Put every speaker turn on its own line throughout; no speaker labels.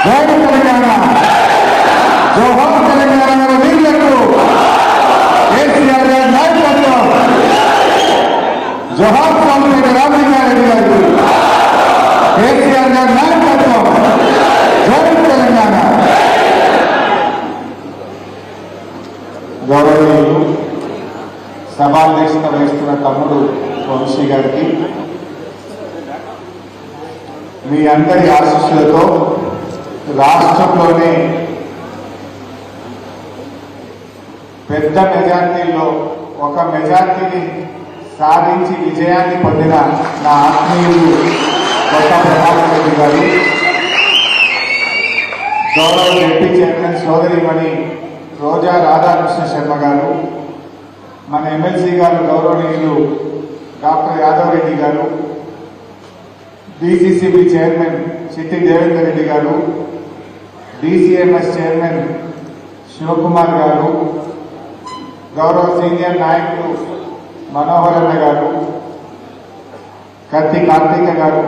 జై తెలంగాణ, జోహార్ తెలంగాణ వీరులకు కేసీఆర్ గారి నాయకత్వం, జోహార్ కామ్రేడ్ రామలింగారెడ్డి గారికి కేసీఆర్ గారి నాయకత్వం, జై తెలంగాణ. గౌరవనీయులు సభాధ్యక్షత వహిస్తున్న తమ్ముడు వంశీ గారికి మీ అందరి ఆశీస్సులతో రాష్ట్రంలోనే పెద్ద మెజార్టీలో ఒక మెజార్టీని సాధించి విజయాన్ని పొందిన నా ఆత్మీయులు కొత్త ప్రభాకర్ రెడ్డి గారు, గౌరవ డిప్యూటీ చైర్మన్ సోదరిమణి రోజా రాధాకృష్ణ శర్మ గారు, మన ఎమ్మెల్సీ గారు గౌరవనీయులు డాక్టర్ యాదవ్ రెడ్డి గారు, డీసీసీబీ చైర్మన్ చిట్టి దేవేందర్ రెడ్డి గారు, డీసీఎంఎస్ చైర్మన్ శివకుమార్ గారు, గౌరవ సీనియర్ నాయకులు మనోహర్ అన్న గారు, కత్తి కార్తీక గారు,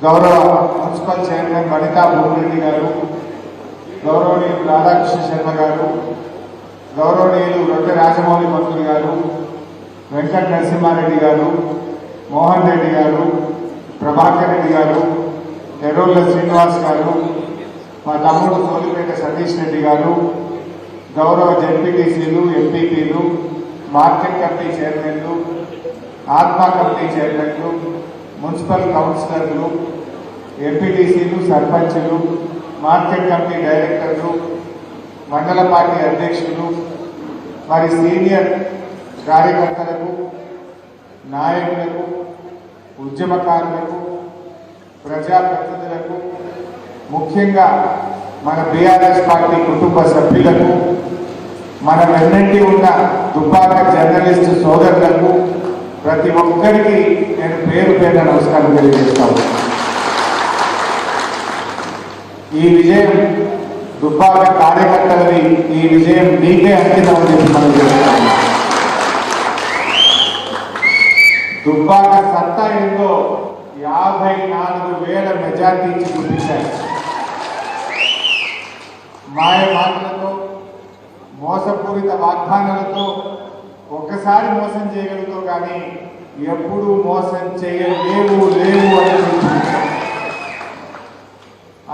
గౌరవ మున్సిపల్ చైర్మన్ వనితా భూమిరెడ్డి గారు, గౌరవనీయులు రాధాకృష్ణ శర్మ గారు, గౌరవనీయులు రొట్టె రాజమౌళి మంత్రులు గారు, వెంకట నరసింహారెడ్డి గారు, మోహన్ రెడ్డి గారు, ప్రభాకర్ రెడ్డి గారు, ఎర్రోళ్ళ శ్రీనివాస్ గారు, మా తమ్ముడు సోలిపేట సతీష్ రెడ్డి గారు, గౌరవ జెడ్పీటీసీలు, ఎంపీపీలు, మార్కెట్ కమిటీ చైర్మన్లు, ఆత్మా కమిటీ చైర్మన్లు, మున్సిపల్ కౌన్సిలర్లు, ఎంపీటీసీలు, సర్పంచులు, మార్కెట్ కమిటీ డైరెక్టర్లు, మండల పార్టీ అధ్యక్షులు, మరి సీనియర్ కార్యకర్తలకు, నాయకులకు, ఉద్యమకారులకు, ప్రజాప్రతినిధులకు, ముఖ్యంగా మన బీఆర్ఎస్ పార్టీ కుటుంబ సభ్యులకు, మన వెన్నంటి ఉన్న దుబ్బాక జర్నలిస్టు సోదరులకు, ప్రతి ఒక్కరికి నేను పేరు పేరున నమస్కారం తెలియజేస్తాను. ఈ విజయం దుబ్బాక కార్యకర్తలని, ఈ విజయం మీకే అంకితం అని చెప్పి మనం చేస్తాము. దుబ్బాక సత్తా ఏందో 54,000 మెజార్టీ ఇచ్చి చూపించాయి. మాయ మాటలతో, మోసపూరిత వాగ్దానాలతో ఒక్కసారి మోసం చేయగలుగుతావు కానీ ఎప్పుడూ మోసం చేయలేవు అని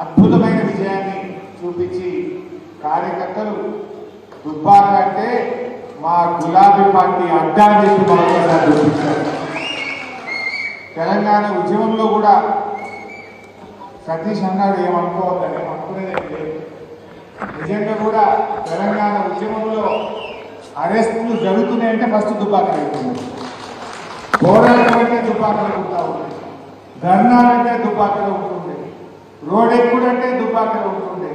అద్భుతమైన విజయాన్ని చూపించి కార్యకర్తలు దుబ్బాక అంటే మా గులాబీ పార్టీ అడ్డా అని చెప్పి మరొకసారి చూపించారు. తెలంగాణ ఉద్యమంలో కూడా సతీష్ అన్నాడు ఏమనుకోవద్దని, అనుకునేది లేదు. నిజంగా కూడా తెలంగాణ ఉద్యమంలో అరెస్టులు జరుగుతున్నాయంటే ఫస్ట్ దుబ్బాక అవుతుంది, పోరాటం అంటే దుబ్బాకలు ఉంటా ఉంటుంది, ధర్నాలంటే దుబ్బాకలు ఉంటుంది, రోడ్ ఎక్కుడంటే దుబ్బాకలు ఉంటుండే.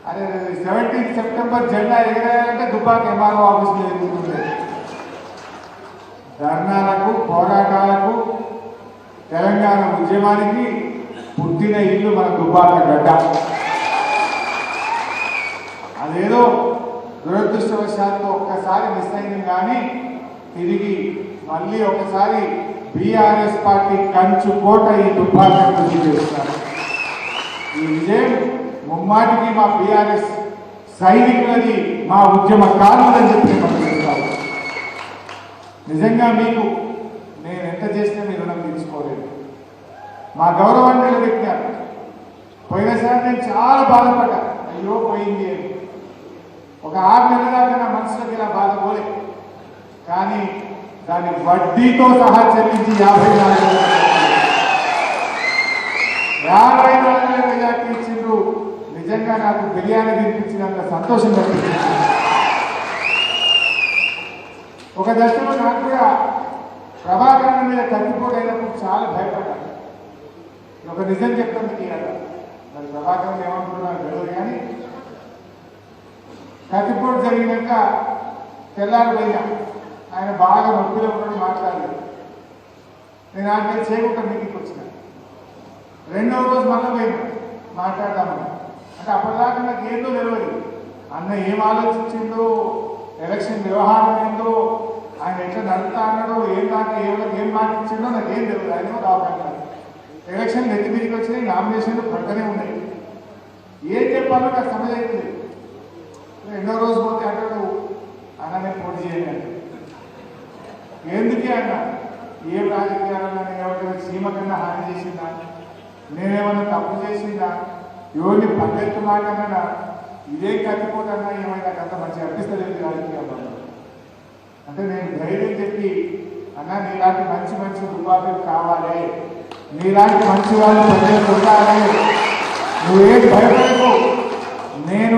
అదే 17 సెప్టెంబర్ జెండా ఎగరేయాలంటే దుబ్బాక ఎంఆర్ఓ ఆఫీసులో ఎదుగుతుండే. ధర్నాలకు, పోరాటాలకు, తెలంగాణ ఉద్యమానికి పుట్టిన ఇల్లు మన దుబ్బాక గడ్డ. అదేదో దురదృష్టవశాత్తు ఒక్కసారి మిస్ అయింది కానీ తిరిగి మళ్ళీ ఒకసారి బీఆర్ఎస్ పార్టీ కంచు కోట ఈ దుబ్బాక కృషి చేస్తారు. ఈ విజయం ముమ్మాటికి మా బీఆర్ఎస్ సైనికులది, మా ఉద్యమకారులని చెప్పి మనం చెప్తాము. నిజంగా మీకు నేను ఎంత చేసినా మీరు రుణం తీసుకోలేదు. మా గౌరవాన్ని నిలబెట్టారు. పోయినసారి నేను చాలా బాధపడ్డా, అయ్యో పోయింది అని. ఒక 6 నెలల దాకా నా మనసులోకి ఇలా బాధ పోలే, కానీ దాని వడ్డీతో సహా చెల్లించి 54,000 మెజార్టీ ఇచ్చిండ్రు. నిజంగా నాకు బిర్యానీ తినిపించినంత సంతోషం కనిపించింది. ఒక దశలో నాకు కూడా ప్రభాకరణ మీద కత్తిపోటైనప్పుడు చాలా భయపడ్డాను. ఒక నిజం చెప్తాను తీయాలి, మరి ప్రభాకరణ ఏమంటున్నాను తెలియదు కానీ కత్తిపోటు జరిగినాక తెల్లారిపోయినా ఆయన బాగా నొప్పిలో కూడా మాట్లాడలేదు. నేను ఆయన చేయకుండా మీటింగ్కి వచ్చిన 2వ రోజు మళ్ళీ పోయినా మాట్లాడదామని. అంటే అప్పటిదాకా నాకు ఏందో తెలియదు, అన్న ఏం ఆలోచించిందో, ఎలక్షన్ వ్యవహారం ఏందో, ఆయన ఎట్లా నడుపుతా అన్నాడో, ఏం దాకా ఏం మాటించిండో నాకు ఏం తెలియదు. ఆయన కావాలి ఎలక్షన్ నెత్తి మీదకి వచ్చినాయి, నామినేషన్లు పక్కనే ఉన్నాయి. చెప్పాలో నాకు సమయం అవుతుంది. ఎన్నో రోజు పోతే అంటాడు అన్న నేను పోటీ చేయండి. ఎందుకే అన్న ఏం రాజకీయాలన్నా నేను ఎవరికైనా సీమ కన్నా హాని చేసిందా, నేనేమన్నా తప్పు చేసిందా, ఎవరిని పల్లెత్తు మాట అన్నా ఇదే కట్టిపోతన్నా ఏమైనా నాకు అంత మంచిగా అనిపిస్తలేదు రాజకీయాలు అంటే నేను ధైర్యం చెప్పి అన్న నీలాంటి మంచి మంచి దుబాకులు కావాలి, నీలాంటి మంచి వాళ్ళు ప్రజలకు ఉండాలి, నువ్వేం భయపడకు, నేను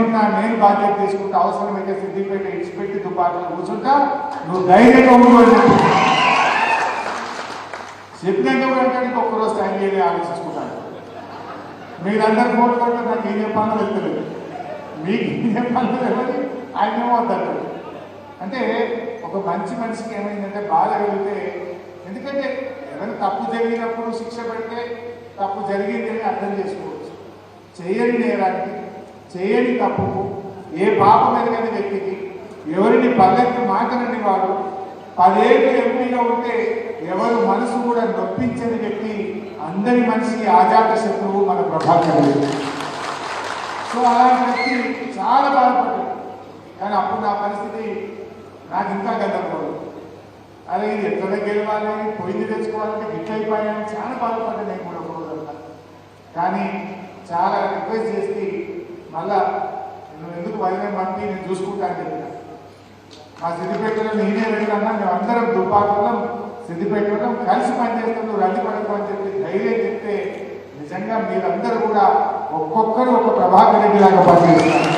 బాధ్యత తీసుకుంటా, అవసరమైతే సిద్ధిపేట ఇచ్చిపెట్టి దుబాకులు కూర్చుంటా, నువ్వు ధైర్యంగా ఉండు చెప్పినాక కూడా అంటే ఒక్కరోజు టైం చేయని ఆలోచించుకుంటాను. మీరందరూ కోరుకుంటే నాకు ఏం చెప్పాలో వెళ్తలేదు, మీకు ఏం చెప్పాలో తెలియదు, ఆయన ఏమవుతాడు అంటే ఒక మంచి మనిషికి ఏమైందంటే బాధ కలిగితే, ఎందుకంటే ఏదైనా తప్పు జరిగినప్పుడు శిక్ష పెడితే తప్పు జరిగిందని అర్థం చేసుకోవచ్చు. చేయని నేరానికి, చేయని తప్పుకు, ఏ పాపం ఎరగని వ్యక్తికి, ఎవరిని పల్లెత్తు మాటనని వాడు 10 ఏళ్ళు ఎంపీగా ఉంటే ఎవరు మనసు కూడా నొప్పించని వ్యక్తి, అందరి మనిషి ఆజాత శత్రువు మన ప్రభాకర్ రెడ్డి. సో అలాంటి వ్యక్తి చాలా బాధపడ్డాడు. కానీ అప్పుడు నా పరిస్థితి నాకు ఇంకా గందరగోళం, అదే ఇది ఎట్లా గెలవాలి, పొయ్యి తెచ్చుకోవాలంటే గిట్ అయిపోయాయని చాలా బాధపడ్డా నేను కూడా ఒకరోజంతా. కానీ చాలా రిక్వెస్ట్ చేసి మళ్ళా నువ్వు ఎందుకు వదిలే పంపి నేను చూసుకుంటాను చెప్పిన. మా సిద్దిపేటలో నేనే వెళ్ళాన్నా, మేము అందరం దుబ్బాకులం సిద్దిపేటలో కలిసి పనిచేస్తాం, నువ్వు రండి పడకు అని చెప్పి ధైర్యం చెప్తే నిజంగా మీరందరూ కూడా ఒక్కొక్కరు ఒక ప్రభాకర్ రెడ్డి లాగా పనిచేస్తారు.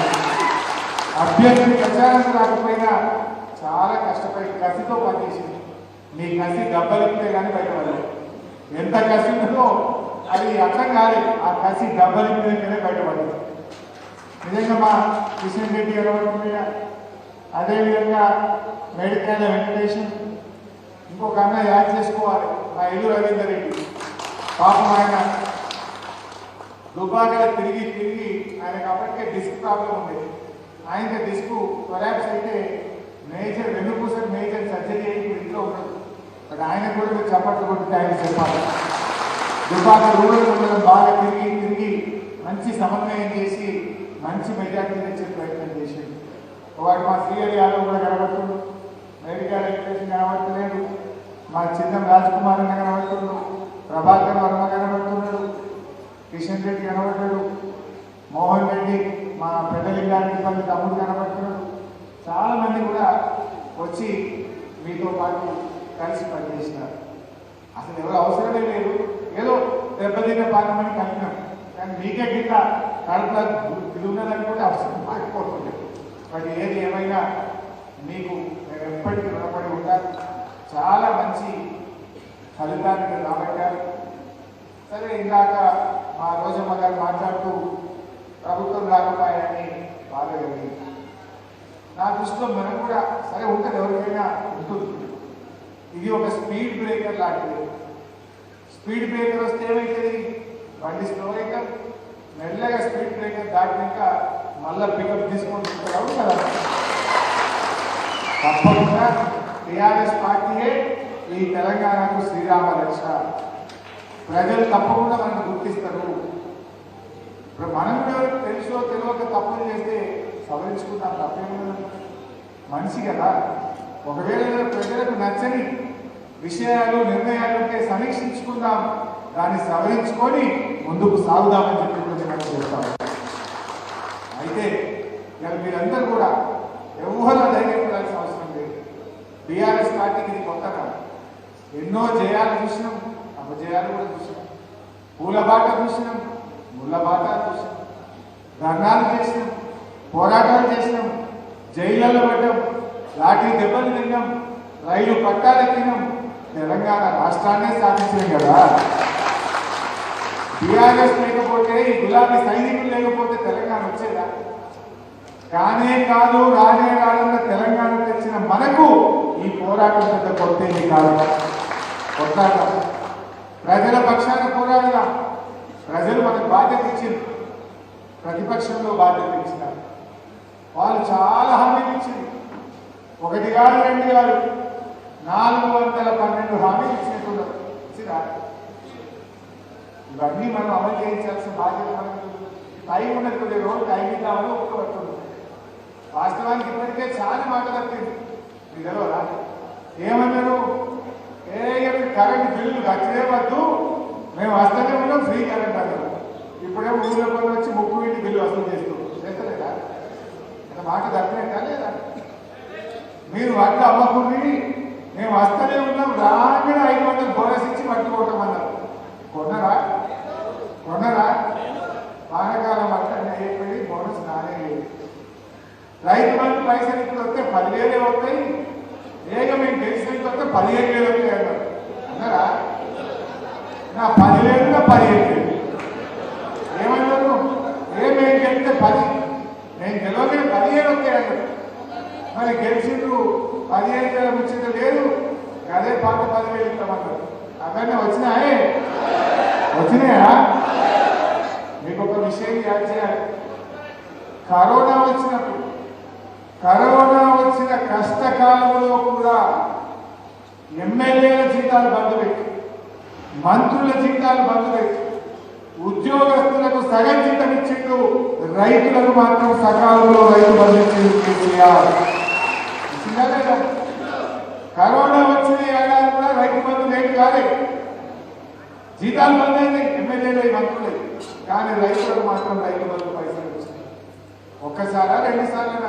అభ్యర్థి ప్రచారం రాకపోయినా చాలా కష్టపడి కసితో పనిచేసింది. మీ కసి దెబ్బలిపితే కానీ బయటపడలేదు. ఎంత కసి ఉందో అది అర్థం కాలేదు, ఆ కసి దెబ్బలిపితేనే బయటపడలేదు. నిజంగా మా కిషన్ రెడ్డి ఎలవకుండా, అదేవిధంగా మేడికాయల వెంకటేషన్, ఇంకొక అన్న యాడ్ చేసుకోవాలి మా ఇల్లు రవీందర్ రెడ్డి. పాపం ఆయన దుబాకలు తిరిగి ఆయనకు అప్పటికే డిస్క్ ప్రాబ్లం ఉండేది. ఆయనకి డిస్క్ కొలాప్స్ అయితే మేజర్ వెన్నుపూస మేజర్ సర్జరీ అయ్యి ఇంట్లో ఉండదు. బట్ ఆయన కూడా మీరు చప్పట్లు కొట్టి ఆయన చెప్పాలి. దుబాక రూరల్ మండలం బాగా తిరిగి మంచి సమన్వయం చేసి మంచి మెజార్టీ తెచ్చే ప్రయత్నం చేసింది. వాడు మా శ్రీహరి యాదవ్ కూడా కనబడుతుంది, మేడికాయల వెంకటేషన్ కనబడతలేడు, మా చిన్నం రాజ్కుమార్ అన్న కనబడుతున్నాడు, ప్రభాకర్ వర్మ కనబడుతున్నాడు, కిషన్ రెడ్డి కనబడ్డాడు, మోహన్ రెడ్డి మా పెద్దలింగారెడ్డి పల్లి తమ్ముడు కనబడుతున్నాడు. చాలామంది కూడా వచ్చి మీతో పాటు కలిసి పనిచేసినారు. అసలు ఎవరు అవసరమే లేదు, ఏదో దెబ్బతిన్న పాకమని కలిపినాం. కానీ మీకే గిట్ల కడుపులో తిరుగునదని కూడా అవసరం మారిపోతుంది. మరి ఏది ఏమైనా మీకు నేను ఎప్పటికీ రుణపడి ఉంటాను. చాలా మంచి ఫలితాన్ని మీరు రాబట్టారు. సరే, ఇందాక మా రోజమ్మ గారు మాట్లాడుతూ ప్రభుత్వం రాకపోయాయని బాధ కలిగింది. నా దృష్టిలో మనం కూడా సరే ఉంటుంది, ఎవరికైనా ఉంటుంది. ఇది ఒక స్పీడ్ బ్రేకర్ లాంటిది. స్పీడ్ బ్రేకర్ వస్తే ఏమైతుంది, బండి స్లో అయితే మెల్లగా స్పీడ్ బ్రేకర్ దాటినాక మళ్ళీ పికప్ తీసుకొని కదా. తప్పకుండా టీఆర్ఎస్ పార్టీయే ఈ తెలంగాణకు శ్రీరామ రక్ష. ప్రజలు తప్పకుండా మనకు గుర్తిస్తారు. ఇప్పుడు మనం కూడా తెలుసో తెలియక తప్పులు చేస్తే సవరించుకుంటాం, తప్పేమో మనిషి కదా. ఒకవేళ ప్రజలకు నచ్చని విషయాలు నిర్ణయాలు ఉంటే సమీక్షించుకుందాం, దాన్ని సవరించుకొని ముందుకు సాగుదామని చెప్పి మనం చెప్తాం. అయితే ఇక మీరందరూ కూడా ఎవరు ధైర్యం పడాల్సిన అవసరం లేదు. టీఆర్ఎస్ పార్టీకి ఇది కొత్త కాదు. ఎన్నో జయాలు చూసినాం, అపజయాలు కూడా చూసినాం, పూలబాట చూసినాం, ముళ్ళబాట చూసినాం, ధర్నాలు చేసినాం, పోరాటాలు చేసినాం, జైళ్ళలో పడ్డాం, లాఠీ దెబ్బలు తిన్నాం, రైలు పట్టాలెక్కినాం, తెలంగాణ రాష్ట్రాన్నే సాధించాం కదా. టీఆర్ఎస్ లేకపోతే, ఈ గులాబీ సైనికులు లేకపోతే తెలంగాణ వచ్చేదా? కానే కాదు, రానే రాదన్న తెలంగాణ తెచ్చిన మనకు ఈ పోరాటం పెద్ద కొత్తేది కాదు. కొట్లాట ప్రజల పక్షాన పోరాడదాం. ప్రజలు మనకు బాధ్యత ఇచ్చింది, ప్రతిపక్షంలో బాధ్యత ఇచ్చినారు. వాళ్ళు చాలా హామీలు ఇచ్చింది. 1 కాదు 2 కాదు 412 హామీలు ఇచ్చినట్టున్నారు. ఇచ్చినా ఇవన్నీ మనం అమలు చేయించాల్సిన బాధ్యత మనకు. టైం ఉన్నది, కొద్ది రోజులు టైం ఇద్దామని ఒప్పుకోబడుతుంది. వాస్తవానికి ఇప్పటికే చాలా మాట తప్పింది. మీకు తెలియదా? ఏమన్నారు? కరెంట్ బిల్లు ఖర్చులే వద్దు, మేము వస్తూనే ఉన్నాం, ఫ్రీ కరెంట్ అన్నారు. ఇప్పుడే ఊళ్ళో పనులు వచ్చి 30 ఇంటి బిల్లు వసూలు చేస్తలేదా? ఇంకా మాట తప్పినట్టా లేదా? మీరు వడ్లు అమ్మకుండి మేము వస్తూనే ఉన్నాం, రాగానే 500 బోనస్ ఇచ్చి పట్టుకోవటం అన్నారు. కొన్నరా? వానకాలం అట్లా అయిపోయి బోనస్ నానే లేదు. రైతు బంధు పైసలు ఇప్పుడు వస్తే 10,000 అవుతాయి, మేము గెలిచినట్టు వస్తే 15,000 అవుతాయి అన్నారు. అన్నారా? నా 10,000 15,000 ఏమన్నారు? మేము గెలిస్తే 10, నేను గెలవలేదు 15 వస్తాయి అన్నారు. మరి గెలిచిండ్రు 15,000 ముచ్చట లేదు, అదే పాట 10,000 ఇస్తామన్నారు. అవన్నీ వచ్చినాయా? మీకు ఒక విషయం యాడ్ చేయాలి. కరోనా వచ్చిన కష్టకాలంలో కూడా ఎమ్మెల్యేల జీతాలు బంద్ పెట్టి, మంత్రుల జీతాలు బంద్ పెట్టి, ఉద్యోగస్తులకు సగం జీతం ఇచ్చిండు, రైతులకు మాత్రం సకాలంలో రైతు బంధు ఇచ్చిండు కేసీఆర్. కరోనా వచ్చిన ఏడాది కూడా రైతు బంధు లేట్ కాలేదు, జీతాలు బంద్ అయింది ఎమ్మెల్యేలు మంత్రులు, కానీ రైతులకు మాత్రం రైతు బంధు పైసలు వచ్చినాయి. ఒక్కసారా 2 సార్లు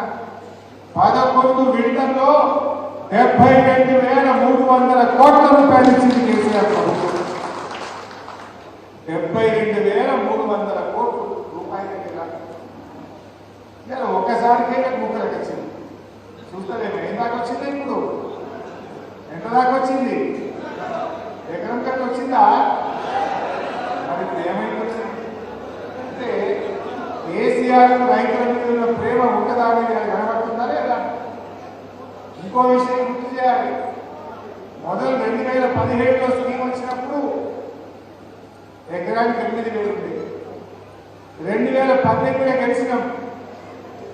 11 విడతల్లో 72,300 కోట్ల రూపాయలు ఇచ్చింది కేసీఆర్ ప్రభుత్వం. 72,300 కోట్ల రూపాయలు ఇలా ఒక్కసారికే ముక్కలకు వచ్చింది. చూస్తలేము ఏం దాకా వచ్చింది, ఇప్పుడు ఎంత దాకా వచ్చింది? ఎకరం కట్ట వచ్చిందా? మరి ఇప్పుడు ఏమైంది? అంటే కేసీఆర్ రైతుల మీద ప్రేమ ఉంటుందా అనేది కనబడుతుందా లేదా? ఇంకో విషయం గుర్తు చేయాలి. మొదలు 2017లో స్కీమ్ వచ్చినప్పుడు ఎకరానికి 8,000 ఉంది. 2018లో గెలిచినాం.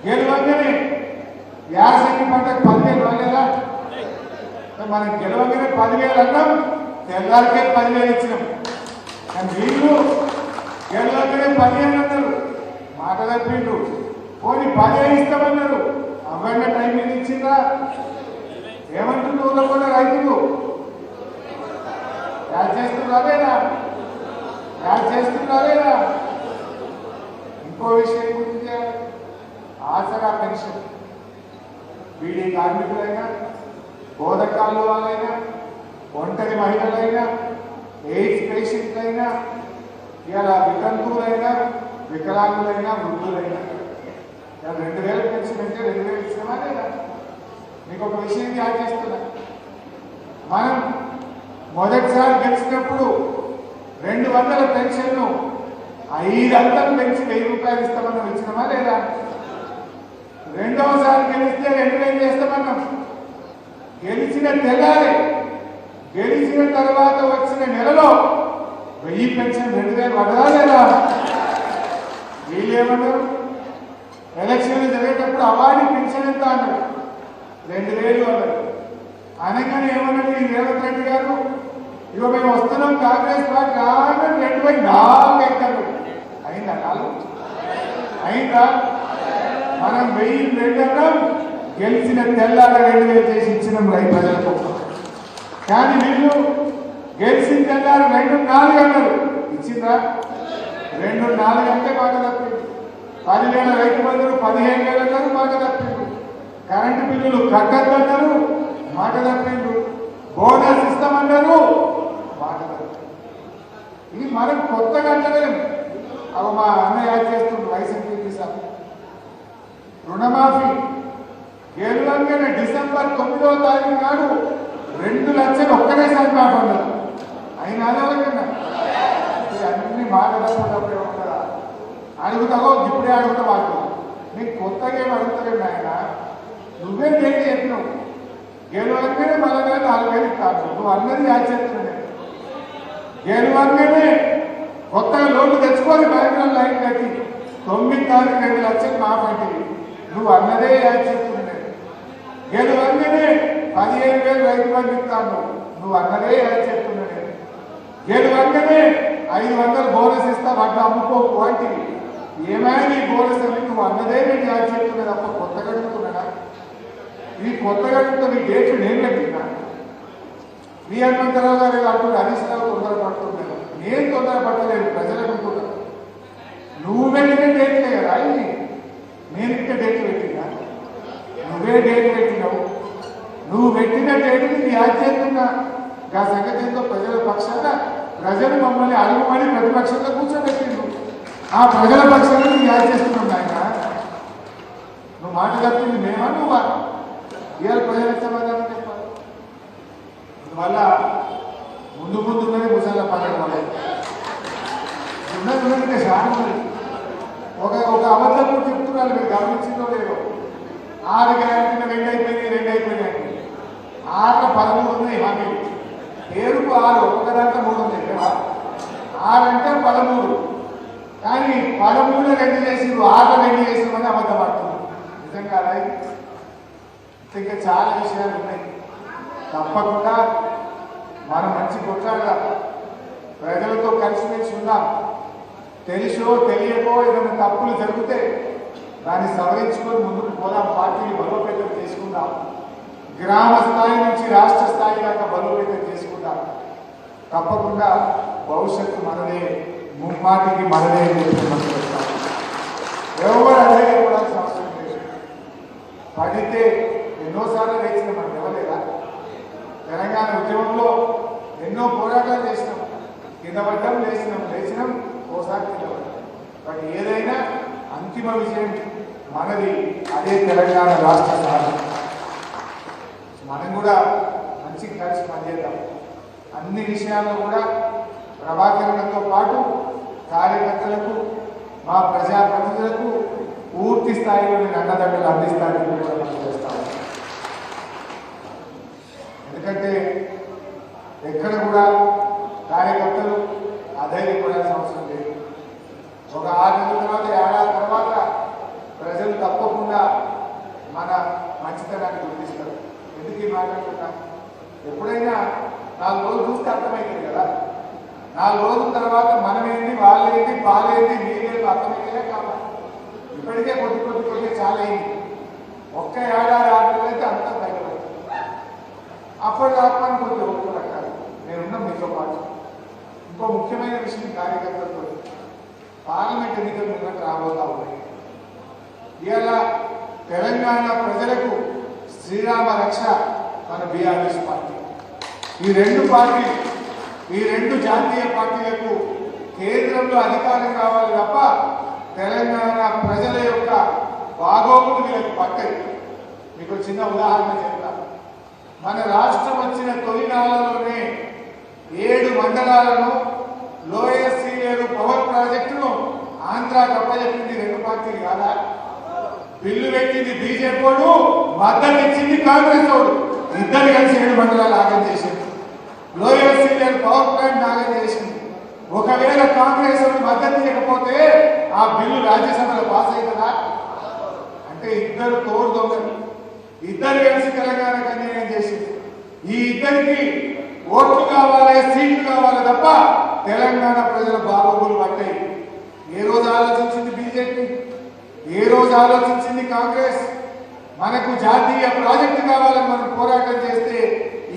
గెలవంగానే యాసంగి పంటకు 10,000 రాలేదా? మనం గెలవంగానే 10,000 అన్నాం, తెల్లారికే 10,000 ఇచ్చినాం. కానీ వీళ్ళు గెలవంగానే 15 అన్నారు, మాట తప్పిండ్రు. పోనీ 10 ఇస్తామన్నారు, అవన్న టైం మీద ఇచ్చిందా? ఏమంటున్నారు కూడా రైతులు? యాడ్ చేస్తున్నారా? ఇంకో విషయం గురించి ఆసరా పెన్షన్ బీడీ కార్మికులైనా, బోధకాలు వాళ్ళైనా, ఒంటరి మహిళలైనా, ఎయిడ్స్ పేషెంట్లైనా, ఇలా వితంతువులైనా, వికలాంగులైనా, వృద్ధులైనా 2,000 పెన్షన్ అంటే 2,000 ఇచ్చినామా లేదా? మీకు ఒక విషయం యాడ్ చేస్తున్నా. మనం మొదటిసారి గెలిచినప్పుడు 200 పెన్షన్ను 500 పెంచి 1,000 రూపాయలు ఇస్తామన్నాం, ఇచ్చినామా లేదా? రెండవసారి గెలిస్తే 2,000 చేస్తామన్నాం. గెలిచిన తెల్లారి, గెలిచిన తర్వాత వచ్చిన నెలలో 1000 పెన్షన్ 2,000 పడదా లేదా? వీళ్ళు ఏమన్నారు? ఎలక్షన్లు జరిగేటప్పుడు అవార్డు పెన్షన్ ఎంత అన్నారు? 2,000 అన్నారు. అనగానే ఏమన్నారు ఈ రేవంత్ రెడ్డి గారు? ఇగో మేము వస్తున్నాం కాంగ్రెస్ పార్టీ రాగానే 2,400 ఎక్కరు. అయిందా? 4 అయిందా? మనం 1,002 అన్నాం, గెలిచిన తెల్లారి 2,000 చేసి ఇచ్చినాం రైతు ప్రజలకు. కానీ వీళ్ళు గెలిచిన తెల్లారి 2,400 అన్నారు, ఇచ్చిందా? 2,400 అంటే మాట తప్పింది. 10,000 రైతు బంధువులు 15,000 అన్నారు, మాట తప్పిండు. కరెంటు బిల్లులు కట్టద్దన్నారు, మాట తప్పిండు. బోనస్ ఇస్తామన్నారు, మాట తప్పిండు. ఇది మనం కొత్తగా అంటలేం. అవి మా అన్నయ్య చేస్తుండ్రు వైసీపీ సార్. రుణమాఫీ గెలవంగానే డిసెంబర్ 9వ తారీఖు నాడు 2 లక్షలు ఒక్కటేసారి మాఫీ అన్నారు. అయినా అదవకన్నా అన్ని మాట తప్పే ఉంటారా? అడుగుతావో ఇప్పుడే అడుగుతావు వాళ్ళు. నీకు కొత్తగా ఏమి అడుగుతలేము ఆయన, నువ్వే దేని చెప్పినావు. గెలవంగానే మళ్ళీ 4,000 ఇస్తాను, నువ్వు అన్నది యాడ్ చేస్తున్నావు. గెలవంగానే కొత్తగా లోన్లు తెచ్చుకొని బ్యాంకులో లైన్ కట్టి 9 తారీఖు 2 లక్షలు మాపండి, నువ్వు అన్నదే యాడ్ చేస్తున్నావు. గెలవంగానే 15,000 రైతు బంధు ఇస్తాను, నువ్వు అన్నదే యాడ్ చేస్తున్నావు. గెలవంగానే 500 బోనస్ ఇస్తా, వాటిని అమ్ముకోకు అంటే ఏమైనా ఈ బోనస్ అని నువ్వు అన్నదే నేను యాడ్ చేస్తున్నా తప్ప కొత్తగా అడుగుతున్నాడా? ఈ కొత్తగా అడుగుతా నీ డేట్లు నేను పెట్టినా మీ హనుమంతరావు గారు ఏదో అంటుంది, హరీష్ రావు తొందరపడుతున్నాను. నేను తొందరపడలేదు, ప్రజలు అనుకుంటున్నాను. నువ్వు పెట్టిన డేట్లే కదా ఇది, నేను ఇంత డేట్లు పెట్టినా? నువ్వే డేట్ పెట్టినావు. నువ్వు పెట్టిన డేట్ నేను యాడ్ చేస్తున్నా. ఆ సంగతి ఏందో ప్రజల పక్షాన ప్రజలు మమ్మల్ని అడుగుమని ప్రతిపక్షంలో కూర్చోబెట్టిండు. ఆ ప్రజల పక్షాన నేను యాడ్ చేస్తున్నాం ఆయన. నువ్వు మాట చెప్పింది మేమా నువ్వా? ఇవాళ ప్రజలకు సమాధానం చెప్పాలి. మళ్ళా ముందు ముందుగానే ముసళ్ళ పండుగ వాళ్ళు ఉన్నది చాలా ఒక అబద్ధం కూడా చెప్తున్నారు. మీరు గమనించిందో లేదో? 6 గ్యారెంటీలు 2 అయిపోయినాయి. 6లో 13 ఉన్నాయి హామీలు. పేరుకు 6, ఒక దాంట్లో 3 ఉన్నాయి కదా. 6 అంటే 13, కానీ 13లో 2 చేసిరు, 6లో 2 చేసిరు అబద్ధం ఆడుతున్నారు. నిజంగా ఇంకా చాలా విషయాలు ఉన్నాయి. తప్పకుండా మనం మంచి కొట్లాడదాం, ప్రజలతో కలిసిమెలిసి ఉందాం. తెలుసో తెలియకో ఏదైనా తప్పులు జరిగితే దాన్ని సవరించుకొని ముందుకు పోదాం. పార్టీని బలోపేతం చేసుకుందాం. గ్రామ స్థాయి నుంచి రాష్ట్ర స్థాయి దాకా బలోపేతం చేసుకుందాం. తప్పకుండా భవిష్యత్తు మనదే, ముమ్మాటికి మనదే. ఎవరు అదే కూడా అవసరం లేదు. పడితే ఎన్నోసార్లు వేసిన మనం ఎవరేదా? తెలంగాణ ఉద్యమంలో ఎన్నో పోరాటాలు చేసినాం, కింద పడ్డం, లేచినాం, ఓసారి కింద పడ్డాం. బట్ ఏదైనా అంతిమ విజయం మనది. అదే తెలంగాణ రాష్ట్ర సాధన. మనం కూడా మంచిగా కలిసి పనిచేద్దాం. అన్ని విషయాల్లో కూడా ప్రభాకరణతో పాటు కార్యకర్తలకు, మా ప్రజాప్రతినిధులకు పూర్తి స్థాయిలో నేను అండదండలు అందిస్తానని కూడా మనం చేస్తాను. ఎందుకంటే ఎక్కడ కూడా కార్యకర్తలు అధైర్యపడాల్సిన అవసరం లేదు. ఒక 6 నెలల తర్వాత, ఏడాది తర్వాత ప్రజలు తప్పకుండా మన మంచితనాన్ని గుర్తిస్తారు. ఎందుకు ఈ మాట్లాడుతున్నా? ఎప్పుడైనా 4 రోజులు చూస్తే అర్థమైంది కదా. 4 రోజుల తర్వాత మనమేంటి, వాళ్ళేంటి, పాలేంటి, నీళ్ళేంటి అర్థమైతే కావాలి. ఇప్పటికే కొద్ది చాలా అయింది. ఒక్క ఏడాది 6 నెలలు అయితే అంతా బయటపడుతుంది. అప్పటి ఆత్మాన్ని కొద్దిగా ఒప్పుకోవాలి. నేనున్నా మీతో పాటు. ఇంకో ముఖ్యమైన విషయం కార్యకర్తలతో, పార్లమెంట్ ఎన్నికలు ముందు రాబోతా ఉన్నాయి. ఇవాళ తెలంగాణ ప్రజలకు శ్రీరామ రక్ష మన బీఆర్ఎస్ పార్టీ. ఈ 2 పార్టీలు, ఈ 2 జాతీయ పార్టీలకు కేంద్రంలో అధికారం కావాలి తప్ప తెలంగాణ ప్రజల యొక్క బాగోగులు వీళ్ళకి పట్టాయి. మీకు చిన్న ఉదాహరణ చెప్తాను. మన రాష్ట్రం వచ్చిన తొలినాళ్లలోనే 7 మండలాలను లోయర్ సీలేరు పవర్ ప్రాజెక్టును ఆంధ్రాకి అప్పచెప్పింది 2 పార్టీలు కాదా? బిల్లు పెట్టింది బీజేపీ వాడు, మద్దతు ఇచ్చింది కాంగ్రెస్ వాడు. ఇద్దరు కలిసి 7 మండలాలు ఆగం చేసింది. లోయర్ సీలేరు పవర్ ప్లాంట్ ఆగం చేసింది. ఒకవేళ కాంగ్రెస్ మద్దతు ఇవ్వకపోతే ఆ బిల్లు రాజ్యసభలో పాస్ అవుతుందా? అంటే ఇద్దరు తోడు దొంగలు, ఇద్దరు కలిసి తెలంగాణకు అన్యాయం చేసింది. ఈ ఇద్దరికి ఓట్లు కావాలి, సీట్లు కావాలి తప్ప తెలంగాణ ప్రజల బాగోగులు పట్టాయి. ఏ రోజు ఆలోచించింది బీజేపీ? ఏ రోజు ఆలోచించింది కాంగ్రెస్? మనకు జాతీయ ప్రాజెక్టు కావాలని మనం పోరాటం చేస్తే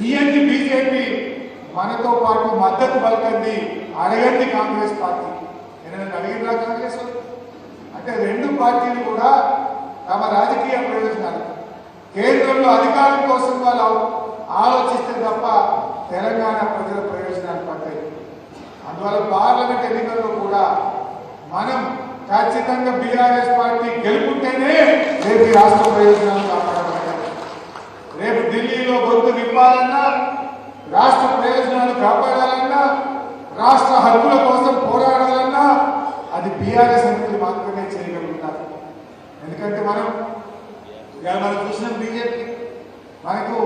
ఇయ్యంది బీజేపీ, మనతో పాటు మద్దతు పలకండి, అడగండి కాంగ్రెస్ పార్టీ. నేను అడిగినా కాంగ్రెస్ అంటే 2 పార్టీలు కూడా తమ రాజకీయ ప్రయోజనాలు, కేంద్రంలో అధికారం కోసం వాళ్ళు ఆలోచిస్తే తప్ప తెలంగాణ ప్రజల ప్రయోజనాలు పట్టాయి. అందువల్ల పార్లమెంట్ ఎన్నికల్లో కూడా మనం ఖచ్చితంగా బీఆర్ఎస్ పార్టీ గెలుపుంటేనే రేపు రాష్ట్ర ప్రయోజనాలు కాపాడబడతాయి. రేపు ఢిల్లీలో గొంతు విప్పాలన్నా, రాష్ట్ర ప్రయోజనాలు కాపాడాలన్నా, రాష్ట్ర హక్కుల కోసం పోరాడాలన్నా అది బీఆర్ఎస్ ఎంపీలు మాత్రమే చేయగలుగుతారు. ఎందుకంటే మనం చూసిన బీజేపీ మనకు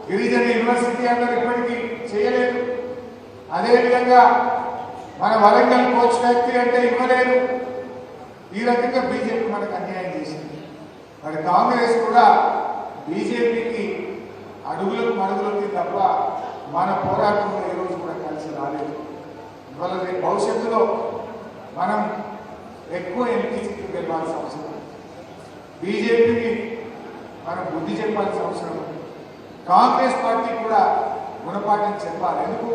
గిరిజన యూనివర్సిటీ అన్నారు, ఇప్పటికీ చేయలేదు. అదేవిధంగా మన వరంగల్ కోచ్ ఫ్యాక్టరీ అంటే ఇవ్వలేదు. ఈ రకంగా బీజేపీ మనకు అన్యాయం చేసింది. మరి కాంగ్రెస్ కూడా బీజేపీకి అడుగులకు మడుగులకి తప్ప మన పోరాటంలో ఈ రోజు కూడా కలిసి రాలేదు. ఇవాళ రేపు భవిష్యత్తులో మనం ఎక్కువ ఎంపీ సీట్లు గెలవాల్సిన అవసరం, బీజేపీకి మనం బుద్ధి చెప్పాల్సిన అవసరం, కాంగ్రెస్ పార్టీ కూడా గుణపాఠం చెప్పాలి. ఎందుకు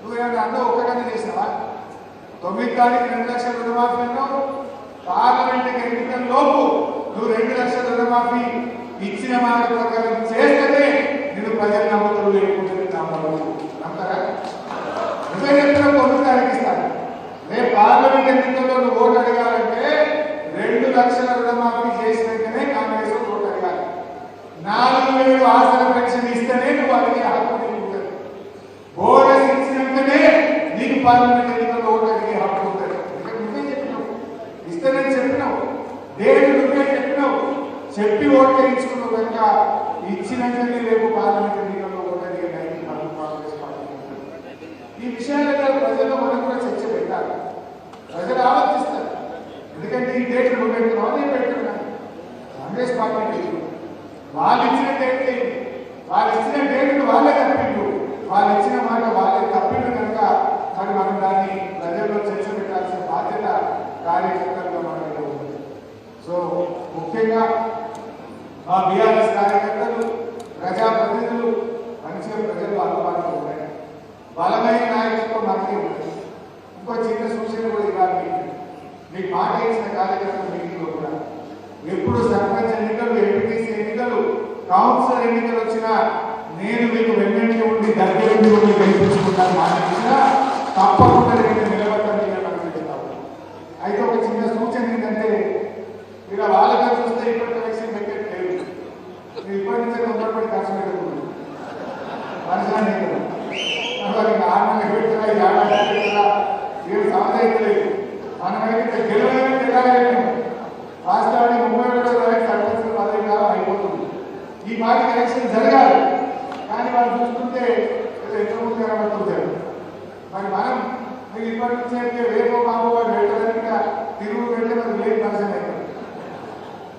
నువ్వేమన్నా అందరూ ఒక్కడనే చేసినావా? 9 తారీఖు 2 లక్షల రుణమాఫీ అన్నావు, పార్లమెంట్ ఎన్నికల లోపు నువ్వు 2 లక్షల రుణమాఫీ ఇచ్చిన మాట ప్రకారం చేస్తేనే నేను ప్రజలు నమ్ముతారు, లేకుంటే నమ్ముతారా? నువ్వే చెప్పిన 9 తారీఖు ఇస్తాను. రేపు పార్లమెంట్ ఎన్నికల్లో నువ్వు ఓటు అడగాలంటే 2 లక్షల రుణమాఫీ చేసినాకనే కాంగ్రెస్ ఓటు అడగాలి. 4,000 ఆసన పెన్షన్ ఇస్తేనే నువ్వు వాళ్ళకి హక్కు ఉంటుంది. బోనస్ ఇచ్చినాకనే నీకు పార్లమెంట్ ఎన్నికల్లో ఓటు అడిగే హక్కు ఉంటుంది. నువ్వే చెప్పినావు, ఇస్తేనే చెప్పినావు, డేట్ నువ్వే చెప్పినావు, చెప్పి ఓటు వేయించుకున్నావు కనుక ఇచ్చినాకనే రేపు పార్లమెంట్ ఎన్నికల్లో ఓటు అడిగే నైతిక హక్కు కాంగ్రెస్ పార్టీ. ఈ విషయాలలో ప్రజల్లో మనం కూడా చర్చ పెట్టాలి. ప్రజలు ఆలోచిస్తారు. ఎందుకంటే ఈ డేట్లు నువ్వు పెట్టుకున్నావు, నేను పెట్టుకున్నాను, కాంగ్రెస్ పార్టీ పెట్టు. వాళ్ళు ఇచ్చిన డేట్ ఏంటి? వాళ్ళు ఇచ్చిన డేట్లు వాళ్ళే తప్పిండు, వాళ్ళు ఇచ్చిన మాట వాళ్ళే తప్పిండు కనుక మరి మనం దాన్ని ప్రజల్లో చర్చ పెట్టాల్సిన బాధ్యత కార్యకర్తలుగా మనలో ఉంది. సో ముఖ్యంగా మా బీఆర్ఎస్ కార్యకర్తలు, ప్రజాప్రతినిధులు మంచిగా ప్రజలు అందుబాటులో ఉన్నాయి. బలమైన నాయకత్వం మనకే ఉంటుంది. ఇంకో చిన్న సూచన కూడా ఇవ్వాలి. మీకు మాట ఇచ్చిన కార్యకర్తల మీటింగ్లో కూడా ఎప్పుడు సర్పంచ్ ఎన్నికలు, ఎంపీటీసీ ఎన్నికలు, కౌన్సిలర్ ఎన్నికలు వచ్చినా నేను మీకు వెన్నంటి ఉండి దగ్గర ఉండి గెలిపించుకుంటాను మాట ఇచ్చినా తప్పకుండా నేను నిలబడతాను అనుకుంటున్నాను. అయితే ఒక చిన్న సూచన ఏంటంటే ఇక వాళ్ళగా చూస్తే ఇప్పటి ఎలక్షన్ పెట్టలేదు, మీరు ఇప్పటి నుంచే తొందరపడి ఖర్చు పెట్టకూడదు. మనసాన్ని నార్మల్గా పెడుతున్నా, ఏడాది పెడుతున్నా, 7 సంవత్సరాలు అయితే మనమైతే గెలవలేని గెలవలేము. రాష్ట్రాన్ని 30 సర్పంచ్ పదవి కాలం అయిపోతుంది. ఈ పార్టీ ఎలక్షన్ జరగాలి, కానీ వాళ్ళు చూస్తుంటే ఎంతో ముందు కనబడుతుంటారు. మరి మనం మీరు ఇప్పటి నుంచి అయితే రేపో బాబు వాడు పెట్టడానికి తిరుగు పెట్టే మరి లేని పరిచయం అవుతుంది.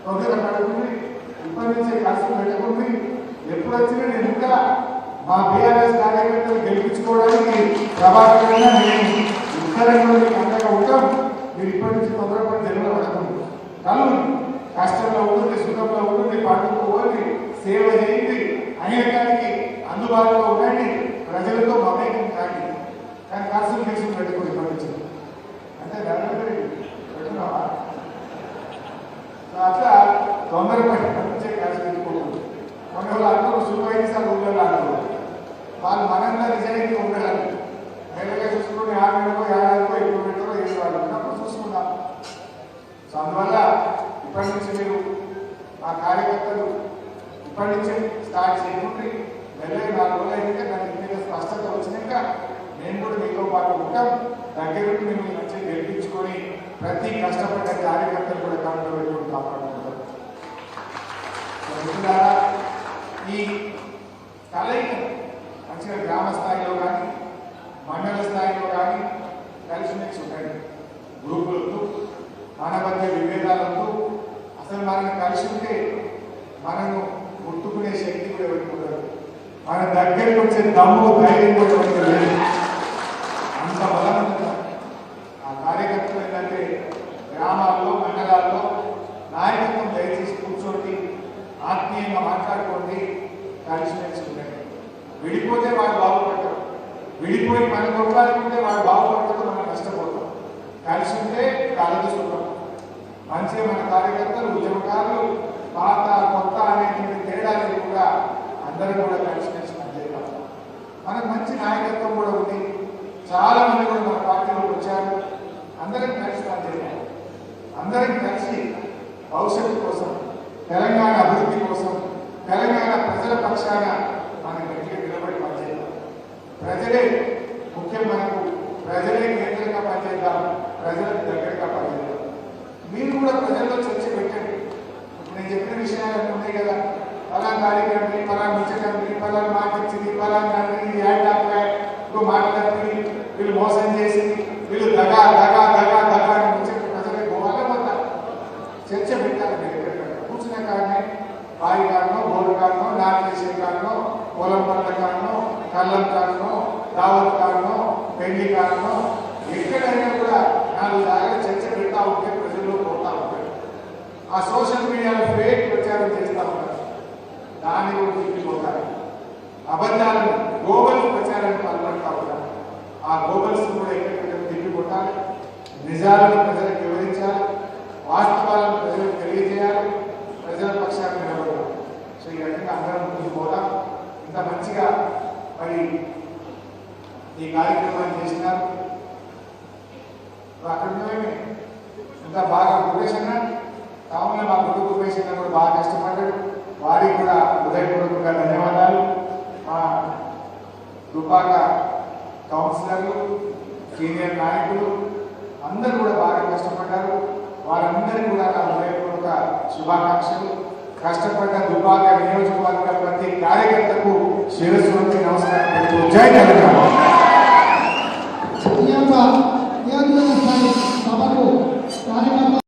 తొందర పడుతుంది, ఇప్పటి నుంచే ఖర్చు పెట్టుకుంది. ఎప్పుడు వచ్చినా నేను ఇంకా మా బీఆర్ఎస్ కార్యకర్తలు గెలిపించుకోవడానికి ప్రభాకరంగా నేను ఇద్దరం కూడా మీకు అంతగా ఉంటాం. మీరు ఇప్పటి నుంచి తొందరపడి జన్మలో పడుతుంది. కళ్ళు కష్టంలో ఉంటుంది, సుఖంలో ఉంటుంది, పండుకోవాలి, సేవ చేయండి, అనేకానికి అందుబాటులో ఉండండి, ప్రజలతో మమేకం కాండి. కానీ ఖర్చులు తీసుకుని పెట్టుకోండి ఇప్పటి నుంచి. అంటే పెట్టుకున్నావా? అట్లా తొందరపడి నుంచే ఖర్చు పెట్టుకోకూడదు. కొన్ని వాళ్ళు అందరూ సూపర్వైజర్ ఊళ్ళో అంటారు. వాళ్ళు మనంగా నిజాయితీ ఉండడానికి నెలగా చూసుకుని 6 నెలకో 50కో ఎక్కువ పెట్టారో ఏది వాళ్ళు ఉన్నప్పుడు చూసుకుందాం. సో అందువల్ల ఇప్పటి నుంచి మీరు మా కార్యకర్తలు ఇప్పటి నుంచే స్టార్ట్ చేయకుంటే మెల్లగా 4 రోజులు అయితే దానికి మీద స్పష్టత వచ్చినాక నేను కూడా మీతో పాటు ఉంటాం. దగ్గరుండి మేము మంచిగా గెలిపించుకొని ప్రతి కష్టపడ్డ కార్యకర్తలు కూడా కనుక పెట్టుకుని కాపాడుకుంటాం. ఈ కలయిక మంచిగా గ్రామ స్థాయిలో కానీ మండల స్థాయిలో కానీ కలిసిమెలిసి ఉంటాయి. గ్రూపులతో మన మధ్య విభేదాలతో అసలు మనల్ని కలిసి ఉంటే మనము ముట్టుకునే శక్తి కూడా పెట్టుకుంటారు. మన దగ్గరికి వచ్చే దమ్ము, ధైర్యం కూడా లేదు. అంత బలం ఉంటుంది. ఆ కార్యకర్తలు ఏంటంటే గ్రామాల్లో, మండలాల్లో నాయకత్వం దయచేసి కూర్చోండి, ఆత్మీయంగా మాట్లాడుకోండి, కలిసిమెలిసి ఉండండి. విడిపోతే వాడు బాగుపడతారు, విడిపోయి మన కొట్లాడుకుంటే వాడు బాగుపడతారు, మనం నష్టపోతాం. కలిసి ఉంటే కలదు సుఖం. మంచిగా మన కార్యకర్తలు, ఉద్యమకారులు, పాత కొత్త అనేటువంటి తేడా లేకుండా అందరూ కూడా కలిసిమెలిసి పనిచేయాలి. మనకు మంచి నాయకత్వం కూడా ఉంది. చాలా మంది కూడా మన పార్టీలోకి వచ్చారు. అందరం కలిసి పనిచేయాలి. అందరం కలిసి భవిష్యత్తు కోసం, తెలంగాణ అభివృద్ధి కోసం, తెలంగాణ ప్రజల పక్షాన మనం గట్టిగా నిలబడి పనిచేద్దాం. ప్రజలే ముఖ్యం, మనకు ప్రజలే కేంద్రంగా పనిచేద్దాం, ప్రజలకు దగ్గరగా పనిచేద్దాం. మీరు కూడా ప్రజల్లో చర్చ పెట్టండి. నేను చెప్పిన విషయాలు ఉన్నాయి కదా, ఫలానా కార్యక్రమం, ఫలానా ముచ్చటండి, ఫలానా మాట ఇచ్చింది, ఫలానా ఇంకో మాట్లాడి వీళ్ళు మోసం చేసి వీళ్ళు దగా దగా దగా దగా అని ముచ్చట ప్రజలకు పోవాలి. మొత్తం చర్చ పెట్టాలి. మీరు ఎక్కడికక్కడ కూర్చునే కారణం బావి కారణం, బోర్డు కారణం, నాటేసే కారణం, పొలం పండ్ల కారణం, కళ్ళం కారణం, దావత్ కారణం, పెళ్లి కారణం, ఎక్కడైనా కూడా 4 సార్లు చర్చ పెట్టాలి. పెడతా ఉంటే ప్రజల్లో పోతా ఉంటారు. ఆ సోషల్ మీడియాలో ఫేక్ ప్రచారం చేస్తూ ఉంటారు, దాన్ని కూడా తిప్పిపోతారు. అబద్ధాలను గోబల్స్ ప్రచారాన్ని పాల్పడతా ఉంటారు, ఆ గోబల్స్ కూడా ఎక్కడికక్కడ తిప్పిపోతారు. నిజాలను ప్రజలకు వివరించాలి, వాస్తవాలను ప్రజలకు తెలియజేయాలి, ప్రజల పక్షాన్ని నిలబడాలి. సో ఈ రకంగా అందరం ముందుకు పోతాం. ఇంత మంచిగా మరి ఈ కార్యక్రమాన్ని చేసినారు. అక్కడ ఇంత బాగా ఉపేషణ కావున మా కొడుకు ఉపేషణ కూడా బాగా కష్టపడ్డాడు. వారికి కూడా హృదయపూర్వకంగా ధన్యవాదాలు. మా దుబ్బాక కౌన్సిలర్లు, సీనియర్ నాయకులు అందరూ కూడా బాగా కష్టపడ్డారు. వారందరికీ కూడా నా హృదయపూర్వక శుభాకాంక్షలు. కష్టపడ్డ దుబ్బాక నియోజకవర్గ ప్రతి కార్యకర్తకు శిరస్సు వంచి నమస్కారం. జై తెలంగాణ.